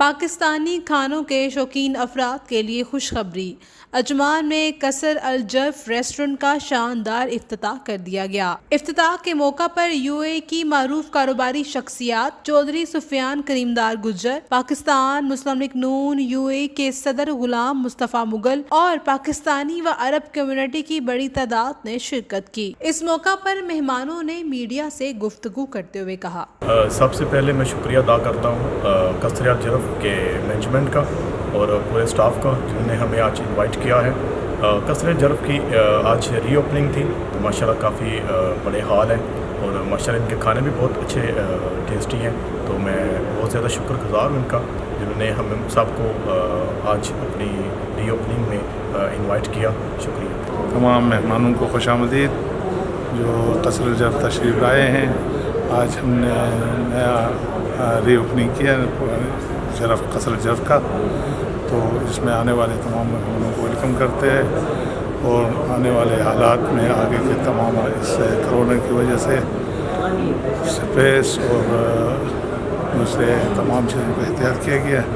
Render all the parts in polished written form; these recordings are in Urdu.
پاکستانی کھانوں کے شوقین افراد کے لیے خوشخبری، عجمان میں قصر الجرف ریسٹورنٹ کا شاندار افتتاح کر دیا گیا۔ افتتاح کے موقع پر یو اے ای کی معروف کاروباری شخصیات چودھری سفیان کریمدار گجر، پاکستان مسلم لیگ نون یو اے ای کے صدر غلام مصطفیٰ مغل اور پاکستانی و عرب کمیونٹی کی بڑی تعداد نے شرکت کی۔ اس موقع پر مہمانوں نے میڈیا سے گفتگو کرتے ہوئے کہا، سب سے پہلے میں شکریہ ادا کرتا ہوں قصر الجرف کے مینجمنٹ کا اور پورے سٹاف کا جنہوں نے ہمیں آج انوائٹ کیا ہے۔ قصر الجرف کی آج ری اوپننگ تھی، تو ماشاءاللہ کافی بڑے ہال ہیں اور ماشاءاللہ ان کے کھانے بھی بہت اچھے ٹیسٹی ہیں، تو میں بہت زیادہ شکر گزار ہوں ان کا جنہوں نے ہم سب کو آج اپنی ری اوپننگ میں انوائٹ کیا۔ شکریہ۔ تمام مہمانوں کو خوش آمدید جو قصر الجرف تشریف لائے ہیں۔ آج ہم نے نیا ری اوپننگ کیا جرف قصر الجرف کا، تو اس میں آنے والے تمام مہمانوں کو ویلکم کرتے ہیں اور آنے والے حالات میں آگے کے تمام اس کرونا کی وجہ سے اسپیس اور دوسرے تمام چیزوں کا احتیاط کیا گیا ہے۔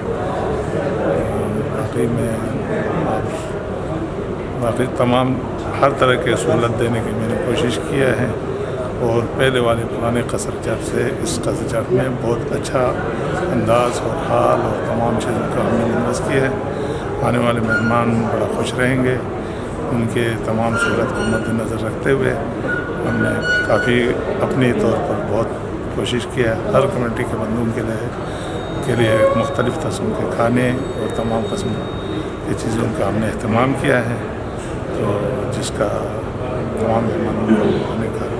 باقی تمام ہر طرح کی سہولت دینے کی میں نے کوشش کیا ہے، اور پہلے والے پرانے قصر الجرف سے اس قصر الجرف میں بہت اچھا انداز اور حال اور تمام چیزوں کا ہم نے بندوبست کیا ہے۔ آنے والے مہمان بڑا خوش رہیں گے۔ ان کے تمام سہولت کو مد نظر رکھتے ہوئے ہم نے کافی اپنی طور پر بہت کوشش کیا ہے ہر کمیونٹی کے بندوں کے لیے مختلف قسم کے کھانے اور تمام قسم کی چیزوں کا ہم نے اہتمام کیا ہے، تو جس کا تمام مہمانوں کو آنے کا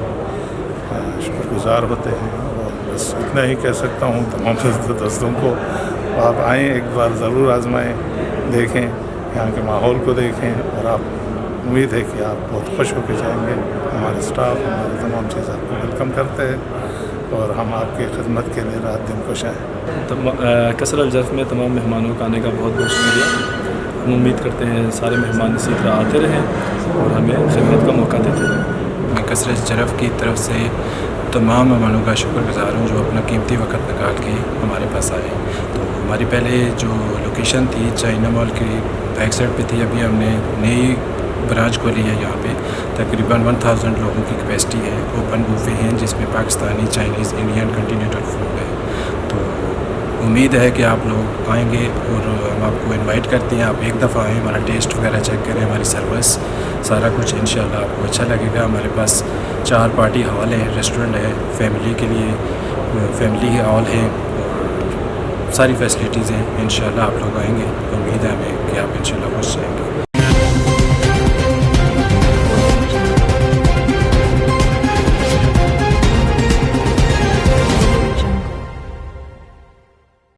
شکر گزار ہوتے ہیں۔ اور بس اتنا ہی کہہ سکتا ہوں تمام دوستوں کو، آپ آئیں، ایک بار ضرور آزمائیں، دیکھیں یہاں کے ماحول کو دیکھیں، اور آپ امید ہے کہ آپ بہت خوش ہو کے جائیں گے۔ ہمارے اسٹاف ہمارے تمام چیز آپ کو ویلکم کرتے ہیں اور ہم آپ کی خدمت کے لیے رات دن کوشاں ہیں۔ قصر الجرف میں تمام مہمانوں کا آنے کا بہت بہت شکریہ۔ ہم امید کرتے ہیں سارے مہمان اسی طرح آتے رہیں اور ہمیں خدمت کا موقع دیتے رہیں۔ میں قصر الجرف کی طرف سے تمام مہمانوں کا شکر گزار ہوں جو اپنا قیمتی وقت نکال کے ہمارے پاس آئے۔ تو ہماری پہلے جو لوکیشن تھی چائنا مال کی بیک سائڈ پہ تھی، ابھی ہم نے نئی برانچ کھولی ہے یہاں پہ، تقریباً 1000 لوگوں کی کیپیسٹی ہے۔ اوپن بوفے ہیں جس میں پاکستانی، چائنیز، انڈین، کنٹیننٹل فوڈ ہے۔ تو امید ہے کہ آپ لوگ آئیں گے اور ہم آپ کو انوائٹ کرتے ہیں، آپ ایک دفعہ آئیں، ہمارا ٹیسٹ وغیرہ چیک کریں، ہماری سروس سارا کچھ انشاءاللہ آپ کو اچھا لگے گا۔ ہمارے پاس 4 پارٹی ہال ہیں، ریسٹورنٹ ہے، فیملی کے لیے فیملی ہال ہے، ساری فیسلٹیز ہیں۔ انشاءاللہ آپ لوگ آئیں گے، امید ہے ہمیں کہ آپ انشاءاللہ خوش جائیں گے۔